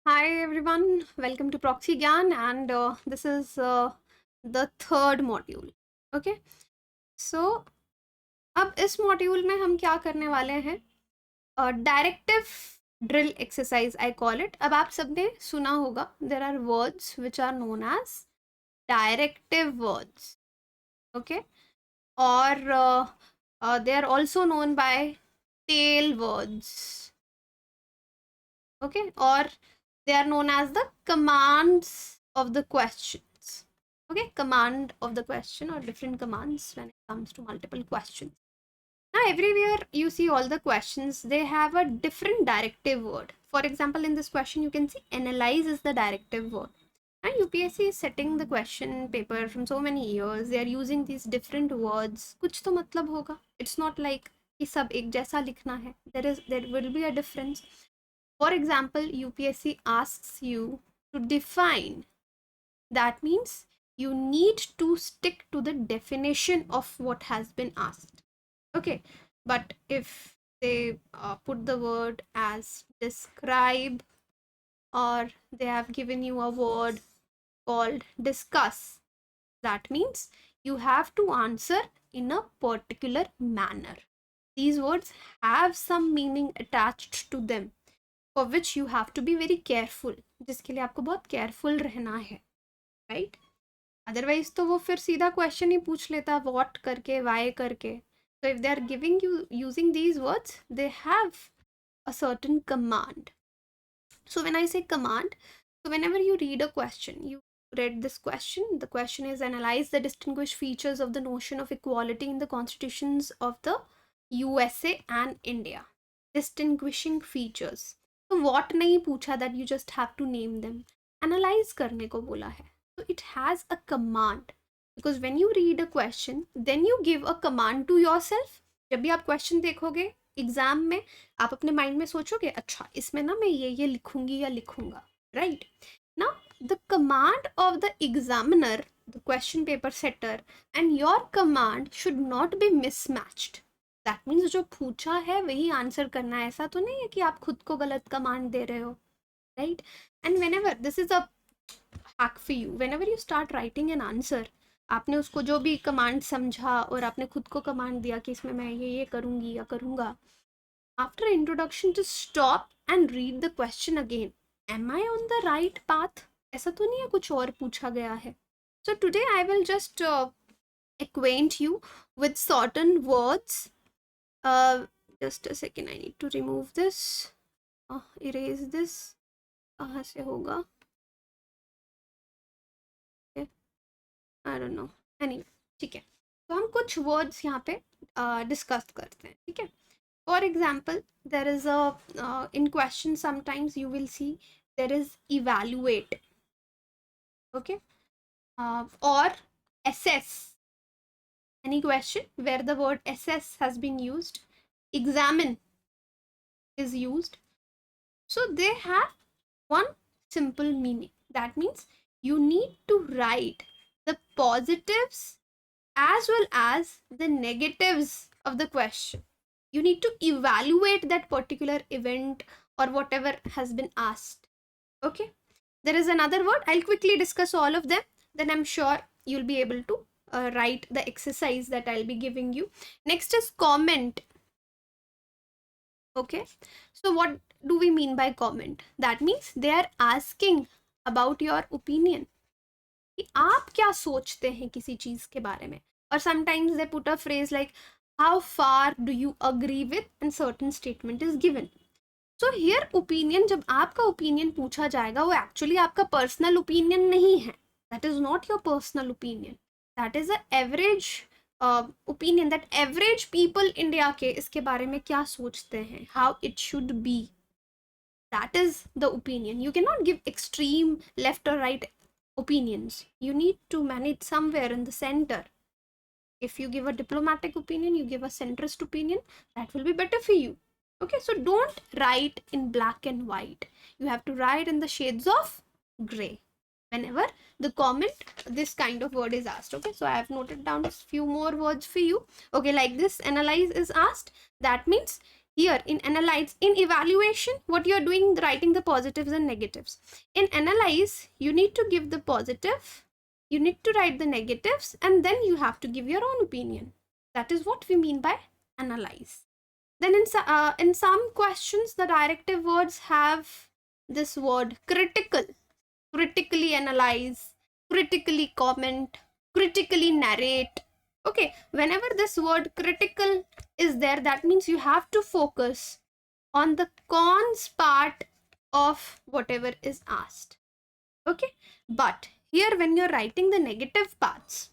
Hi everyone, welcome to Proxy Gyan, and this is the third module. Okay, so अब इस module में हम क्या करने वाले हैं? Directive drill exercise I call it. अब आप सबने सुना होगा, there are words which are known as directive words. Okay, और they are also known by tell words. Okay, or they are known as the commands of the questions. Okay, command of the question or different commands when it comes to multiple questions. Now everywhere you see all the questions, they have a different directive word. For example, in this question you can see analyze is the directive word, and UPSC is setting the question paper from so many years. They are using these different words. कुछ तो मतलब होगा. It's not like कि सब एक जैसा लिखना है. There will be a difference. For example, UPSC asks you to define. That means you need to stick to the definition of what has been asked. Okay, but if they put the word as describe, or they have given you a word called discuss, that means you have to answer in a particular manner. These words have some meaning attached to them, for which you have to be very careful, जिसके लिए आपको बहुत careful रहना है, right? Otherwise तो वो फिर सीधा question ही पूछ लेता what करके why करके. So if they are giving you using these words, they have a certain command. So when I say command, so whenever you read a question, you read this question, the question is analyze the distinguished features of the notion of equality in the constitutions of the USA and India. Distinguishing features. तो what नहीं पूछा that you just have to name them. Analyze करने को बोला है. So it has a command. Because when you read a question, then you give a command to yourself. जब भी आप question देखोगे एग्जाम में, आप अपने माइंड में सोचोगे अच्छा इसमें ना मैं ये लिखूंगी या लिखूंगा, right? Now the command of the examiner, the question paper setter, and your command should not be mismatched. That means जो पूछा है वही आंसर करना है. ऐसा तो नहीं है कि आप खुद को गलत कमांड दे रहे हो, right? And whenever this is a hack for you, whenever you start writing an answer, आपने उसको जो भी कमांड समझा और आपने खुद को कमांड दिया कि इसमें मैं ये करूंगी या करूंगा, after introduction to stop and read the question again. Am I on the right path? ऐसा तो नहीं है कुछ और पूछा गया है. So today I will just acquaint you with certain words. Just a second, I need to remove this, erase this. कहाँ से होगा? okay. I don't know. Anyway, ठीक है, तो हम कुछ words यहाँ पे discuss करते हैं, ठीक है? For example, there is a in question sometimes you will see there is evaluate, okay, or assess. Any question where the word assess has been used, examine is used. So they have one simple meaning. That means you need to write the positives as well as the negatives of the question. You need to evaluate that particular event or whatever has been asked. Okay. There is another word. I'll quickly discuss all of them. Then I'm sure you'll be able to write the exercise that I'll be giving you. Next is comment. Okay, so what do we mean by comment? That means they are asking about your opinion, कि आप क्या सोचते हैं किसी चीज के बारे में. और sometimes they put a phrase like how far do you agree with and certain statement is given. So here opinion, जब आपका opinion पूछा जाएगा, वो actually आपका personal opinion नहीं है. That is not your personal opinion. That is a average opinion, that average people India के इसके बारे में क्या सोचते हैं, how it should be. That is the opinion. You cannot give extreme left or right opinions. You need to manage somewhere in the center. If you give a diplomatic opinion, you give a centrist opinion, that will be better for you. Okay, so don't write in black and white. You have to write in the shades of gray whenever the comment, this kind of word is asked. Okay, so I have noted down a few more words for you. Okay, like this, analyze is asked. That means Here in analyze, in evaluation, what you're doing, writing the positives and negatives. In analyze, you need to give the positive, you need to write the negatives, and then you have to give your own opinion. That is what we mean by analyze. Then in some questions, the directive words have this word critical, critically analyze, critically comment, critically narrate. Okay, whenever this word critical is there, that means you have to focus on the cons part of whatever is asked. Okay, but here when you're writing the negative parts,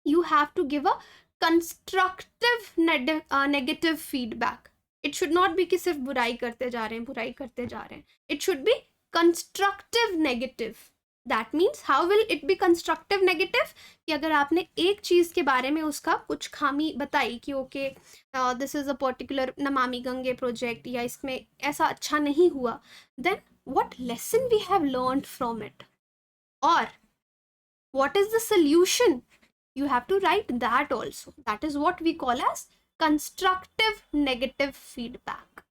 you have to give a constructive negative feedback. It should not be कि सिर्फ बुराई करते जा रहे हैं, बुराई करते जा रहे हैं. It should be constructive negative. That means how will it be constructive negative? कि अगर आपने एक चीज के बारे में उसका कुछ खामी बताई कि okay this is a particular Namami Gange project या इसमें ऐसा अच्छा नहीं हुआ, then what lesson we have learned from it, or what is the solution, you have to write that also. That is what we call as constructive negative feedback.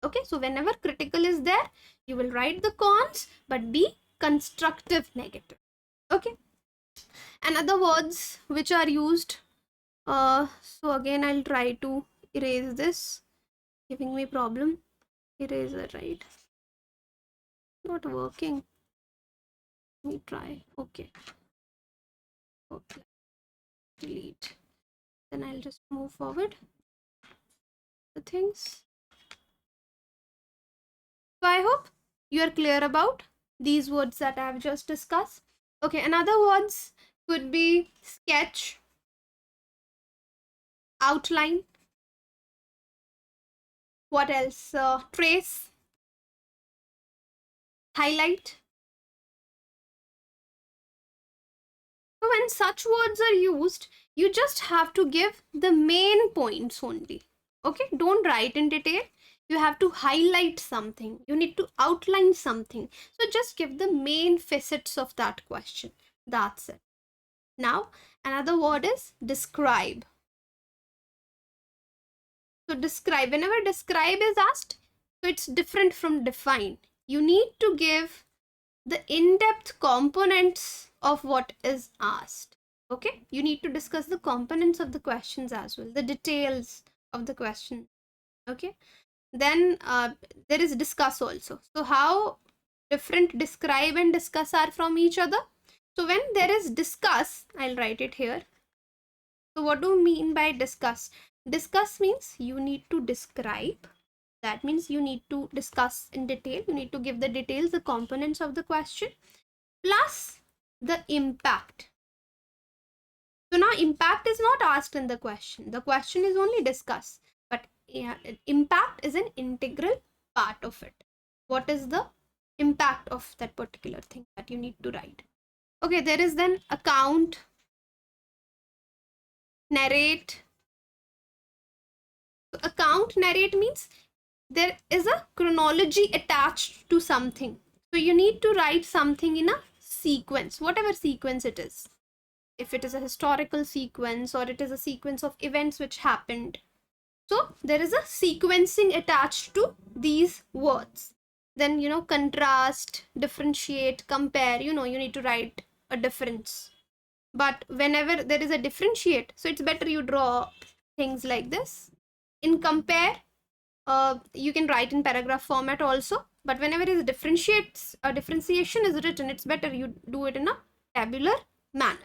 Okay, so whenever critical is there, you will write the cons but be constructive negative. Okay, and other words which are used, so again I'll try to erase this, giving me problem. Eraser, right? Not working. Let me try. Okay, delete. Then I'll just move forward the things. So I hope you are clear about these words that I have just discussed. Okay, another words could be sketch, outline. What else? Trace, highlight. So when such words are used, you just have to give the main points only. Okay, don't write in detail. You have to highlight something. You need to outline something. So just give the main facets of that question. That's it. Now, another word is describe. So describe, whenever describe is asked, so it's different from define. You need to give the in-depth components of what is asked. Okay, you need to discuss the components of the questions as well, the details of the question. Okay, then there is discuss also. So how different describe and discuss are from each other? So when there is discuss, I'll write it here. So what do you mean by discuss? Discuss means you need to describe. That means you need to discuss in detail. You need to give the details, the components of the question, plus the impact. So now impact is not asked in the question. The question is only discuss. But yeah, impact is an integral part of it. What is the impact of that particular thing that you need to write? Okay, there is then account, narrate. So account, narrate means there is a chronology attached to something. So you need to write something in a sequence, whatever sequence it is. If it is a historical sequence or it is a sequence of events which happened. So there is a sequencing attached to these words. Then, contrast, differentiate, compare, you need to write a difference. But whenever there is a differentiate, so it's better you draw things like this. In compare, you can write in paragraph format also. But whenever it is differentiation is written, it's better you do it in a tabular manner.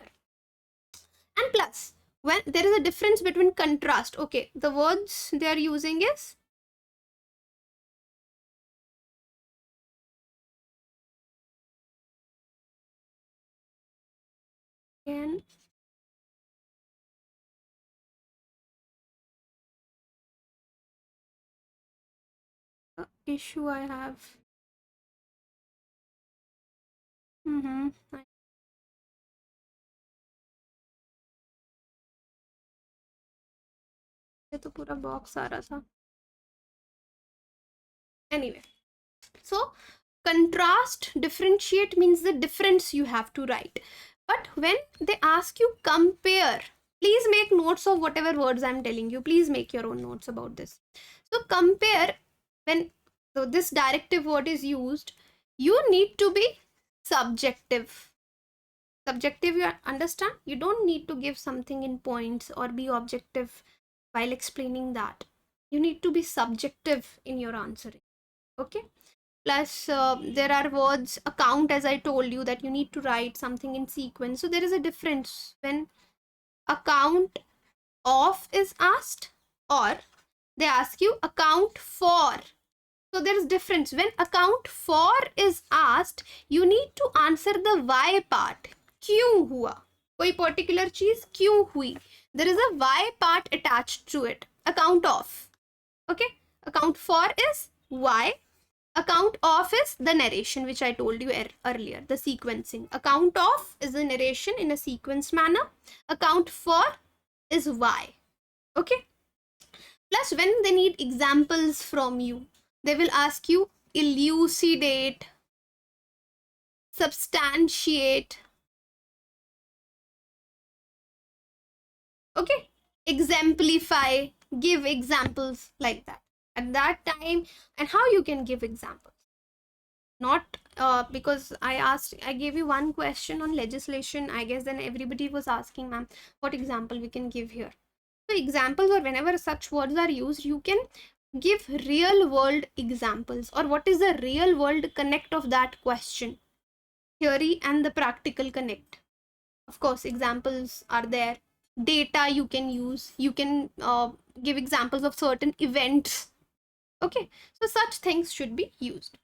And plus, when there is a difference between contrast, okay, the words they are using is again issue I have. ये तो पूरा box आ रहा था. Anyway, so contrast, differentiate means the difference you have to write. But when they ask you compare, Please make notes of whatever words I'm telling you. Please make your own notes about this. So compare, when this directive word is used, you need to be subjective. Subjective, you understand? You don't need to give something in points or be objective while explaining that. You need to be subjective in your answering. Okay? Plus, there are words, account, as I told you, that you need to write something in sequence. So there is a difference when account of is asked, or they ask you account for. So there is difference. When account for is asked, you need to answer the why part. क्यों हुआ, कोई particular चीज क्यों हुई, there is a why part attached to it. Account of, okay, account for is why, account of is the narration, which I told you earlier, the sequencing. Account of is the narration in a sequence manner, account for is why. Okay. Plus, when they need examples from you, they will ask you elucidate, substantiate, okay, exemplify, give examples, like that. At that time, and how you can give examples? Not because I gave you one question on legislation, I guess, then everybody was asking, ma'am, what example we can give here. So examples, or whenever such words are used, you can give real world examples, or what is the real world connect of that question, theory and the practical connect. Of course, examples are there, data you can use, you can give examples of certain events. Okay, so such things should be used.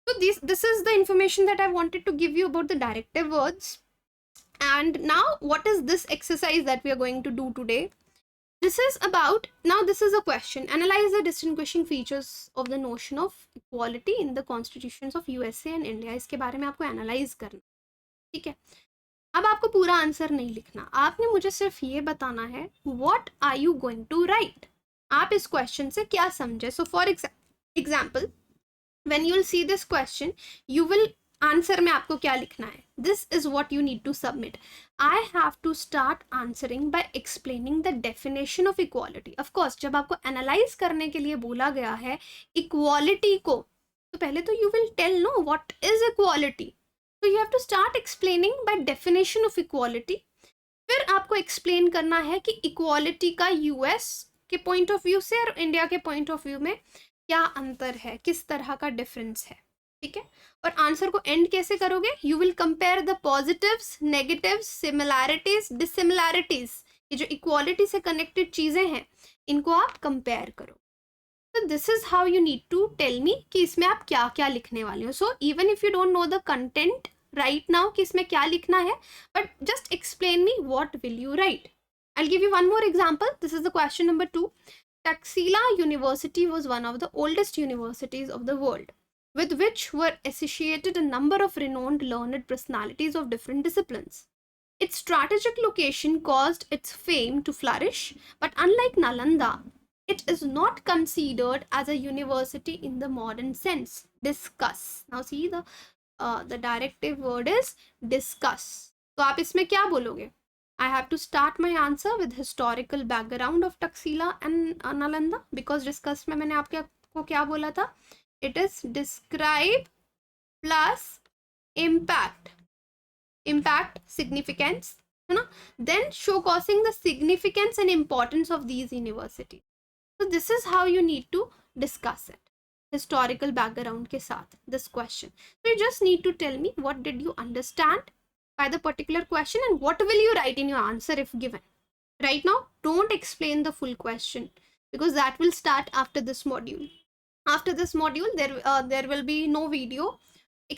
So this is the information that I wanted to give you about the directive words. And now, what is this exercise that we are going to do today? This is about, now this is a question, analyze the distinguishing features of the notion of equality in the constitutions of USA and India. इसके बारे में आपको analyse करना, ठीक है? अब आपको पूरा आंसर नहीं लिखना, आपने मुझे सिर्फ ये बताना है what are you going to write, आप इस क्वेश्चन से क्या समझे. So for example, when you will see this question, you will answer में आपको क्या लिखना है. This is what you need to submit. I have to start answering by explaining the definition of equality. Of course, जब आपको analyze करने के लिए बोला गया है equality को, तो पहले तो you will tell no what is equality. So you have to start explaining by definition of equality. फिर आपको explain करना है कि equality का US के point of view से और India के point of view में क्या अंतर है, किस तरह का difference है, ठीक है? और आंसर को एंड कैसे करोगे? You will compare the positives, negatives, similarities, dissimilarities. ये जो इक्वालिटी से कनेक्टेड चीजें हैं, इनको आप कंपेयर करो. तो this is how you need to tell me कि इसमें आप क्या क्या लिखने वाले हो. So even if you don't know the content right now कि इसमें क्या लिखना है, but just explain me what will you write. I will give you one more example. This is the question number 2. Taxila University was one of the oldest universities of the world, with which were associated a number of renowned learned personalities of different disciplines. Its strategic location caused its fame to flourish, but unlike Nalanda, it is not considered as a university in the modern sense. Discuss. Now see the directive word is discuss. तो आप इसमें क्या बोलोगे? I have to start my answer with historical background of Taxila and Nalanda, because discuss में मैंने आपको क्या बोला था? It is describe plus impact. Impact, significance, है ना? Then show causing the significance and importance of these universities. So this is how you need to discuss it. Historical background के साथ this question. So you just need to tell me what did you understand by the particular question and what will you write in your answer if given. Right now, don't explain the full question, because that will start after this module. After this module, there will be no video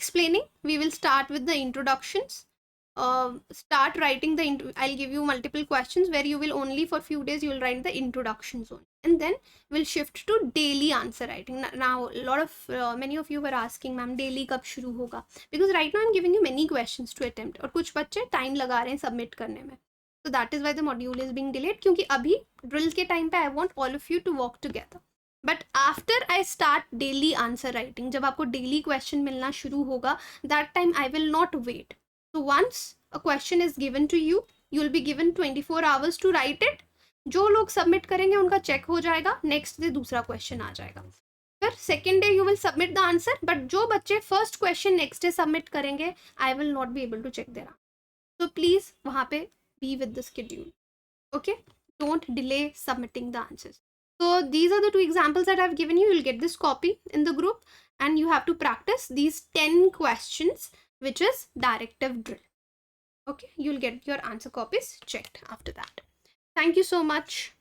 explaining. We will start with the introductions. Start writing I'll give you multiple questions where you will only for few days you will write the introductions only, and then we'll shift to daily answer writing. Now a lot of many of you were asking, ma'am, daily कब शुरू होगा? Because right now I'm giving you many questions to attempt, और कुछ बच्चे time लगा रहे हैं submit करने में. So that is why the module is being delayed, क्योंकि अभी ड्रिल के टाइम पे I want all of you to work together. But after I start daily answer writing, जब आपको daily question मिलना शुरू होगा, that time I will not wait. So once a question is given to you, you will be given 24 hours to write it. जो लोग submit करेंगे उनका check हो जाएगा, नेक्स्ट डे दूसरा क्वेश्चन आ जाएगा. फिर second day you will submit the answer, but जो बच्चे first question next day submit करेंगे, I will not be able to check their. So please वहाँ पे be with the schedule. Okay, don't delay submitting the answers. So these are the two examples that I've given you. You'll get this copy in the group and you have to practice these 10 questions, which is directive drill. Okay, you'll get your answer copies checked after that. Thank you so much.